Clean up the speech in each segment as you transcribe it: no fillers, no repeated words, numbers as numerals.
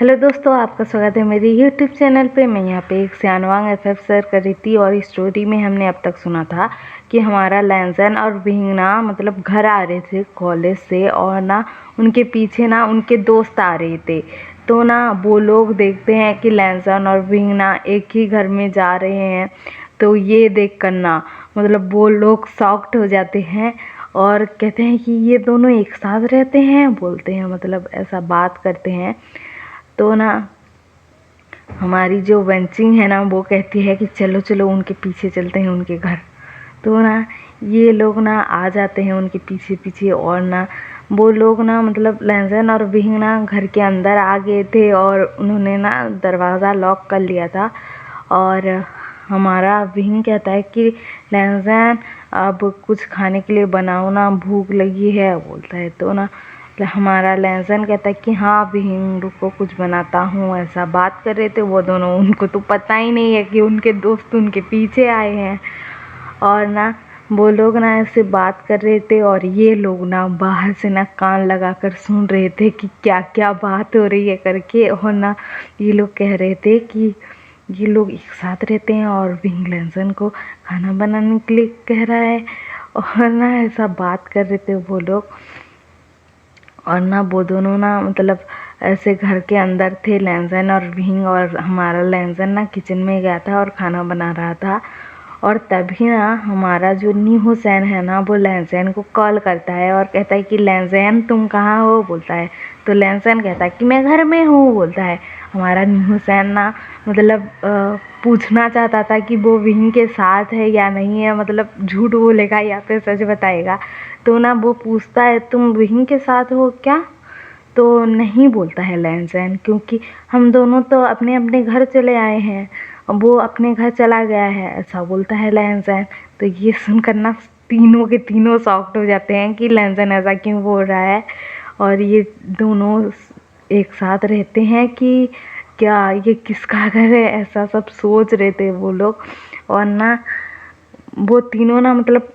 Hello दोस्तों, आपका स्वागत है मेरे यूट्यूब चैनल पे। मैं यहाँ पे एक सियानवांग एफएफ शेयर कर रही थी और इस स्टोरी में हमने अब तक सुना था कि हमारा लैंजन और विंग ना मतलब घर आ रहे थे कॉलेज से और ना उनके पीछे ना उनके दोस्त आ रहे थे। तो ना वो लोग देखते हैं कि लैंजन और विंग ना एक ही घर में जा रहे हैं। तो ये देख कर ना मतलब वो लोग शॉक्ड हो जाते हैं और कहते हैं कि ये दोनों एक साथ रहते हैं, बोलते हैं मतलब ऐसा बात करते हैं। तो ना हमारी जो वेंचिंग है ना वो कहती है कि चलो चलो उनके पीछे चलते हैं उनके घर। तो ना ये लोग ना आ जाते हैं उनके पीछे पीछे और ना वो लोग ना मतलब लैंजन और विंग ना घर के अंदर आ गए थे और उन्होंने ना दरवाज़ा लॉक कर लिया था। और हमारा विंग कहता है कि लैंजन अब कुछ खाने के लिए बनाओ ना, भूख लगी है, बोलता है। तो ना हमारा लैंजन कहता है कि हाँ विंग रुको कुछ बनाता हूँ, ऐसा बात कर रहे थे वो दोनों। उनको तो पता ही नहीं है कि उनके दोस्त उनके पीछे आए हैं। और ना वो लोग ना ऐसे बात कर रहे थे और ये लोग ना बाहर से ना कान लगाकर सुन रहे थे कि क्या क्या बात हो रही है करके। और ना ये लोग कह रहे थे कि ये लोग एक साथ रहते हैं और विंग लैंजन को खाना बनाने के लिए कह रहा है। और ना ऐसा बात कर रहे थे वो लोग। और ना वो दोनों ना मतलब ऐसे घर के अंदर थे लैंजन और विंग, और हमारा लैंजन ना किचन में गया था और खाना बना रहा था। और तभी ना हमारा जो न्यू सैन है ना वो लैंजन को कॉल करता है और कहता है कि लैंजन तुम कहाँ हो, बोलता है। तो लैंजन कहता है कि मैं घर में हूँ, बोलता है। हमारा न्यू सैन ना मतलब पूछना चाहता था कि वो विंग के साथ है या नहीं है, मतलब झूठ बोलेगा या फिर सच बताएगा। तो ना वो पूछता है तुम विंग के साथ हो क्या। तो नहीं, बोलता है लैंजन, क्योंकि हम दोनों तो अपने अपने घर चले आए हैं, वो अपने घर चला गया है, ऐसा बोलता है लैंजन। तो ये सुनकर ना तीनों के तीनों शॉक्ड हो जाते हैं कि लैंजन ऐसा क्यों बोल रहा है और ये दोनों एक साथ रहते हैं कि क्या, ये किसका घर है, ऐसा सब सोच रहे थे वो लोग। और ना वो तीनों ना मतलब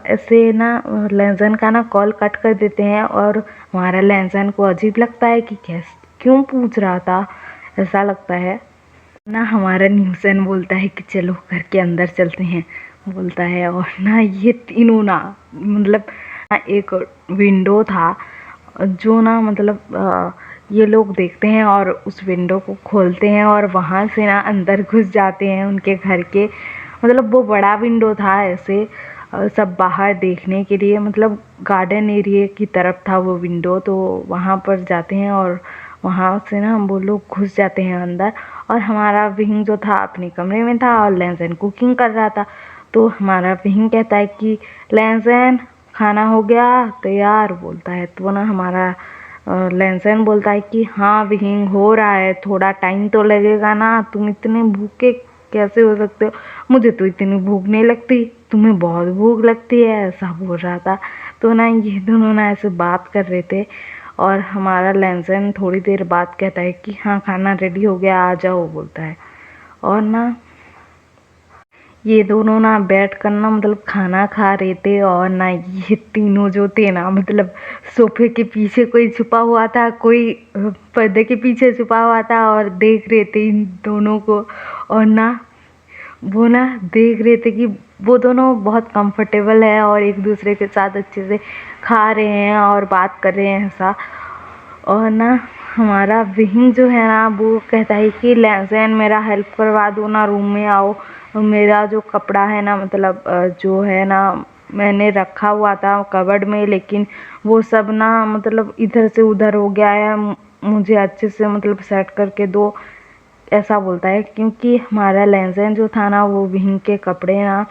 ऐसे ना लैंजन का ना कॉल कट कर देते हैं और हमारा लैंजन को अजीब लगता है कि कैसे क्यों पूछ रहा था, ऐसा लगता है ना। हमारा न्यूसन बोलता है कि चलो घर के अंदर चलते हैं, बोलता है। और ना ये तीनों ना मतलब एक विंडो था जो ना मतलब ये लोग देखते हैं और उस विंडो को खोलते हैं और वहाँ से ना अंदर घुस जाते हैं उनके घर के। मतलब वो बड़ा विंडो था ऐसे सब बाहर देखने के लिए, मतलब गार्डन एरिया की तरफ था वो विंडो। तो वहाँ पर जाते हैं और वहाँ से ना वो लोग घुस जाते हैं अंदर। और हमारा विंग जो था अपने कमरे में था और लैंजन कुकिंग कर रहा था। तो हमारा विंग कहता है कि लैंजन खाना हो गया तैयार, बोलता है। तो ना हमारा लैंजन बोलता है कि हाँ विंग हो रहा है, थोड़ा टाइम तो लगेगा ना, तुम इतने भूखे कैसे हो सकते हो, मुझे तो इतनी भूख नहीं लगती, तुम्हें बहुत भूख लगती है, ऐसा बोल रहा था। तो ना ये दोनों ना ऐसे बात कर रहे थे और हमारा लैंजन थोड़ी देर बाद कहता है कि हाँ खाना रेडी हो गया आ जाओ, बोलता है। और ना ये दोनों ना बैठ कर ना मतलब खाना खा रहे थे और ना ये तीनों जो थे ना मतलब सोफे के पीछे कोई छुपा हुआ था, कोई पर्दे के पीछे छुपा हुआ था और देख रहे थे इन दोनों को। और ना वो ना देख रहे थे कि वो दोनों बहुत कंफर्टेबल है और एक दूसरे के साथ अच्छे से खा रहे हैं और बात कर रहे हैं ऐसा। और ना हमारा विंग जो है ना वो कहता है कि लैंजन मेरा हेल्प करवा दो ना, रूम में आओ, मेरा जो कपड़ा है ना मतलब जो है ना मैंने रखा हुआ था कबर्ड में, लेकिन वो सब ना मतलब इधर से उधर हो गया है, मुझे अच्छे से मतलब सेट करके दो, ऐसा बोलता है। क्योंकि हमारा लैंजन जो था ना वो विंग के कपड़े ना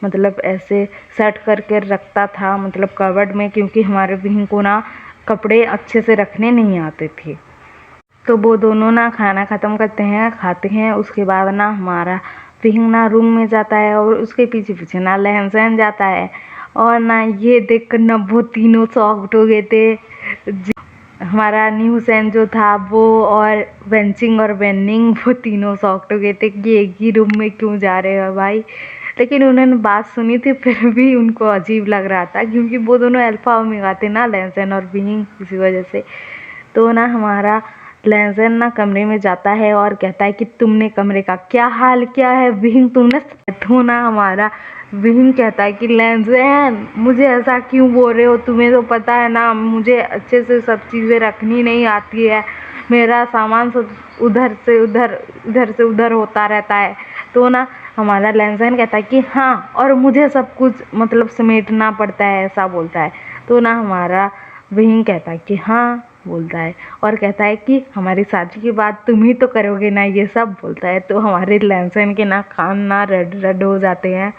मतलब ऐसे सेट करके रखता था मतलब कबर्ड में, क्योंकि हमारे विंग को ना कपड़े अच्छे से रखने नहीं आते थे। तो वो दोनों ना खाना ख़त्म करते हैं, खाते हैं, उसके बाद ना हमारा विंग ना रूम में जाता है और उसके पीछे पीछे ना लैंजन जाता है। और ना ये देखकर ना वो तीनों शॉक्ड हो गए थे। हमारा न्यू सैन जो था वो और वेंचिंग और वेनिंग वो तीनों शॉक्ड हो गए थे कि एक ही रूम में क्यों जा रहे हो भाई। लेकिन उन्होंने बात सुनी थी फिर भी उनको अजीब लग रहा था, क्योंकि वो दोनों अल्फा ओमेगा थे ना लैंसन और विंग, इसी वजह से। तो ना हमारा लहजन ना कमरे में जाता है और कहता है कि तुमने कमरे का क्या हाल किया है विहिंग, तुमने। तो ना हमारा विहिंग कहता है कि लहजन मुझे ऐसा क्यों बोल रहे हो, तुम्हें तो पता है ना मुझे अच्छे से सब चीज़ें रखनी नहीं आती है, मेरा सामान सब उधर से उधर होता रहता है। तो ना हमारा लहजन कहता है कि हाँ, और मुझे सब कुछ मतलब समेटना पड़ता है, ऐसा बोलता है। तो ना हमारा विहिंग कहता है कि हाँ बोलता है, और कहता है कि हमारी शादी के बाद तुम ही तो करोगे ना ये सब, बोलता है। तो हमारे लहसुन के ना कान ना रेड रेड हो जाते हैं।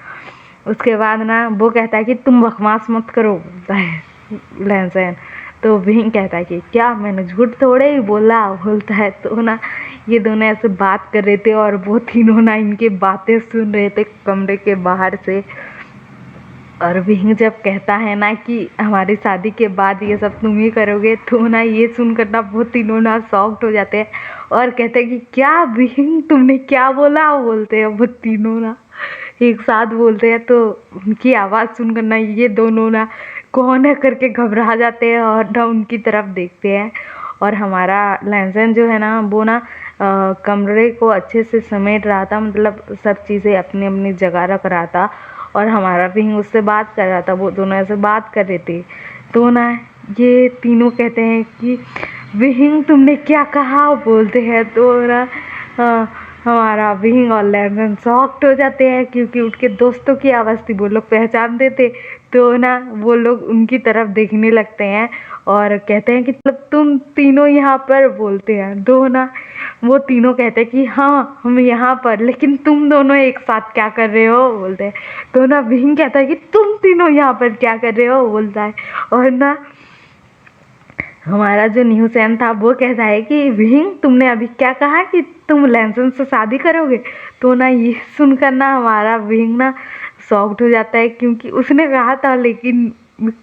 उसके बाद ना वो कहता है कि तुम बकवास मत करो, बोलता है लहसुन। तो विहिंग कहता है कि क्या मैंने झूठ थोड़े ही बोला, बोलता है। तो ना ये दोनों ऐसे बात कर रहे थे और वो तीनों ना इनके बातें सुन रहे थे कमरे के बाहर से। और विहिंग जब कहता है ना कि हमारी शादी के बाद ये सब तुम ही करोगे, तो ना ये सुनकर ना वो तीनों ना शॉक्ड हो जाते हैं और कहते हैं कि क्या विहिंग तुमने क्या बोला, बोलते हैं वो तीनों ना एक साथ बोलते हैं। तो उनकी आवाज़ सुनकर ना ये दोनों ना कौन है करके घबरा जाते हैं और ना उनकी तरफ देखते हैं। और हमारा लहसुन जो है ना वो ना कमरे को अच्छे से समेट रहा था, मतलब सब चीज़ें अपनी अपनी जगह रख रहा था। और हमारा विहिंग उससे बात कर रहा था, वो दोनों ऐसे बात कर रहे थे। तो ना ये तीनों कहते हैं कि विहिंग तुमने क्या कहा, बोलते हैं। तो ना अ, हमारा विहिंग और लहसुन शॉक्ड हो जाते हैं क्योंकि उनके दोस्तों की आवाज़ थी, वो लोग पहचानते थे। तो ना वो लोग उनकी तरफ देखने लगते हैं और कहते हैं कि मतलब तुम तीनों यहाँ पर, बोलते हैं। तो ना वो तीनों कहते हैं कि हाँ हम यहाँ पर, लेकिन तुम दोनों एक साथ क्या कर रहे हो, बोलते हैं। तो ना विहिंग कहता है कि तुम तीनों यहाँ पर क्या कर रहे हो, बोलता है। और ना हमारा जो न्यू सैन था वो कहता है कि विहिंग तुमने अभी क्या कहा कि तुम लहसुन से शादी करोगे। तो ना ये सुनकर ना हमारा विहिंग ना शॉक्ड हो जाता है क्योंकि उसने कहा था लेकिन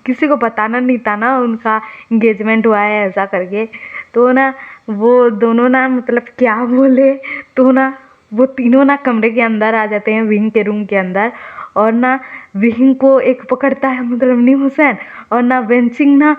किसी को बताना नहीं था ना उनका इंगेजमेंट हुआ है ऐसा करके। तो ना वो दोनों ना मतलब क्या बोले। तो ना वो तीनों ना कमरे के अंदर आ जाते हैं, विहिंग के रूम के अंदर। और ना विहिंग को एक पकड़ता है मतलब न्यू हुसैन, और ना वेंचिंग ना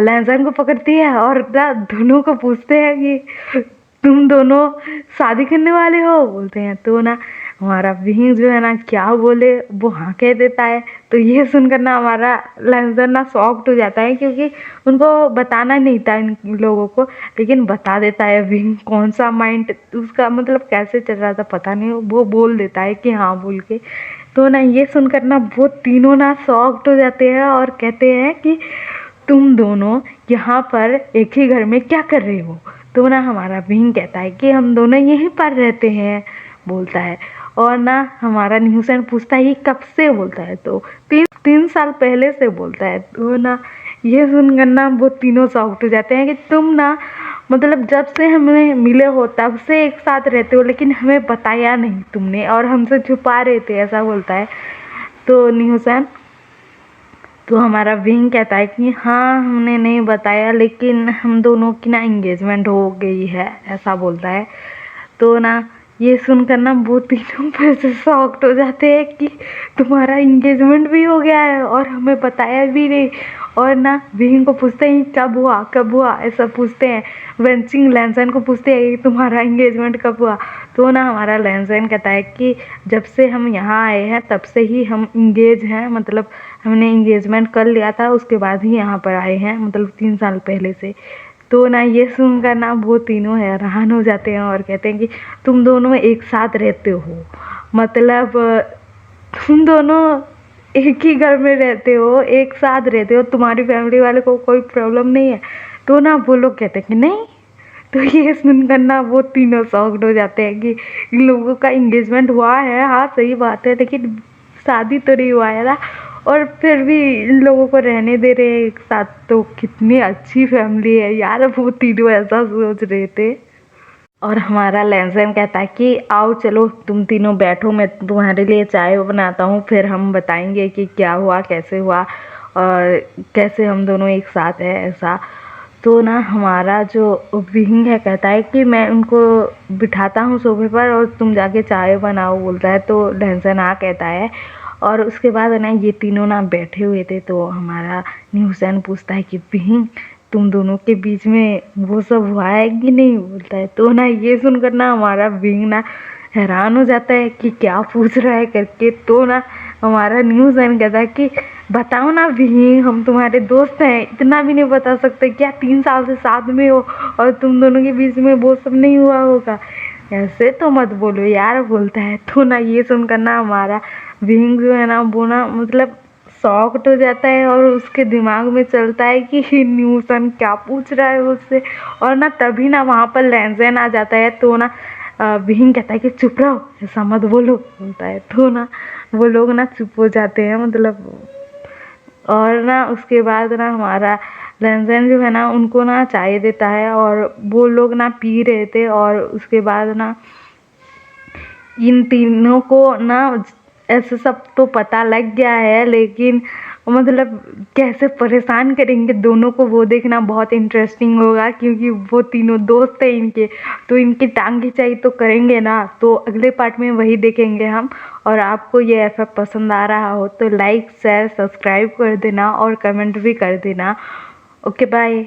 लहसुन को पकड़ती है और ना दोनों को पूछते हैं कि तुम दोनों शादी करने वाले हो, बोलते हैं। तो ना हमारा विहिंग जो है ना क्या बोले वो हाँ कह देता है। तो ये सुनकर ना हमारा लहसुन ना शॉक्ड हो जाता है क्योंकि उनको बताना नहीं था इन लोगों को, लेकिन बता देता है विहिंग। कौन सा माइंड उसका मतलब कैसे चल रहा था पता नहीं, वो बोल देता है कि हाँ बोल के। तो ना ये सुनकर ना वो तीनों ना शॉक्ड हो जाते हैं और कहते हैं कि तुम दोनों यहाँ पर एक ही घर में क्या कर रहे हो। तो ना हमारा विहिंग कहता है कि हम दोनों यहीं पर रहते हैं, बोलता है। और ना हमारा न्यूसन पूछता है ये कब से, बोलता है। तो 3 साल पहले से, बोलता है। तो ना ये सुनकर ना वो तीनों शॉक्ड हो जाते हैं कि तुम ना मतलब जब से हमें मिले हो तब से एक साथ रहते हो, लेकिन हमें बताया नहीं तुमने और हमसे छुपा रहे थे, ऐसा बोलता है। तो न्यूसन तो हमारा विंग कहता है कि हाँ हमने नहीं बताया, लेकिन हम दोनों की ना एंगेजमेंट हो गई है, ऐसा बोलता है। तो ना ये सुनकर ना वो तीनों फिर से शॉक्ड हो जाते हैं कि तुम्हारा एंगेजमेंट भी हो गया है और हमें बताया भी नहीं। और ना विंग को पूछते हैं कब हुआ ऐसा पूछते हैं। वेंचिंग लैंसन को पूछते हैं कि तुम्हारा एंगेजमेंट कब हुआ। तो ना हमारा लैंसन कहता है कि जब से हम यहाँ आए हैं तब से ही हम इंगेज हैं, मतलब हमने इंगेजमेंट कर लिया था उसके बाद ही यहाँ पर आए हैं, मतलब 3 साल पहले से। तो ना ये सुनकर ना वो तीनों हैरान हो जाते हैं और कहते हैं कि तुम दोनों एक साथ रहते हो, मतलब तुम दोनों एक ही घर में रहते हो, एक साथ रहते हो, तुम्हारी फैमिली वाले को कोई प्रॉब्लम नहीं है। तो ना वो लोग कहते हैं कि नहीं। तो ये सुनकर ना वो तीनों शॉक्ड हो जाते हैं कि इन लोगों का इंगेजमेंट हुआ है, हाँ सही बात है, लेकिन शादी तो नहीं हुआ है ना, और फिर भी इन लोगों को रहने दे रहे हैं एक साथ, तो कितनी अच्छी फैमिली है यार, वो तीनों ऐसा सोच रहे थे। और हमारा लहसुन कहता है कि आओ चलो तुम तीनों बैठो, मैं तुम्हारे लिए चाय बनाता हूँ, फिर हम बताएंगे कि क्या हुआ कैसे हुआ और कैसे हम दोनों एक साथ हैं, ऐसा। तो ना हमारा जो विंग है कहता है कि मैं उनको बिठाता हूँ सोफे पर और तुम जाके चाय बनाओ, बोलता है। तो लहसुन हाँ कहता है। और उसके बाद ना ये तीनों ना बैठे हुए थे, तो हमारा न्यूसन पूछता है कि विंग तुम दोनों के बीच में वो सब हुआ है कि नहीं, बोलता है। तो ना ये सुनकर ना हमारा विंग ना हैरान हो जाता है कि क्या पूछ रहा है करके। तो ना हमारा न्यूज़ एंड कहता है कि बताओ ना विंग, हम तुम्हारे दोस्त हैं, इतना भी नहीं बता सकते क्या? 3 साल से साथ में हो और तुम दोनों के बीच में वो सब नहीं हुआ होगा? ऐसे तो मत बोलो यार, बोलता है। तो ना ये सुनकर ना हमारा विंग जो है ना वो ना मतलब शॉक्ड हो जाता है और उसके दिमाग में चलता है कि न्यूसन क्या पूछ रहा है उससे। और ना तभी ना वहाँ पर लैंज़ेन आ जाता है। तो ना विंग कहता है कि चुप रहो, ऐसा मत बोलो, बोलता है। तो ना वो लोग ना चुप हो जाते हैं मतलब। और ना उसके बाद ना हमारा लैंज़ेन जो है ना उनको ना चाय देता है और वो लोग ना पी रहे थे। और उसके बाद ना इन तीनों को ना ऐसे सब तो पता लग गया है, लेकिन मतलब कैसे परेशान करेंगे दोनों को वो देखना बहुत इंटरेस्टिंग होगा, क्योंकि वो तीनों दोस्त हैं इनके, तो इनकी टांग खिंचाई तो करेंगे ना। तो अगले पार्ट में वही देखेंगे हम। और आपको ये एफएफ पसंद आ रहा हो तो लाइक शेयर सब्सक्राइब कर देना और कमेंट भी कर देना। Okay bye.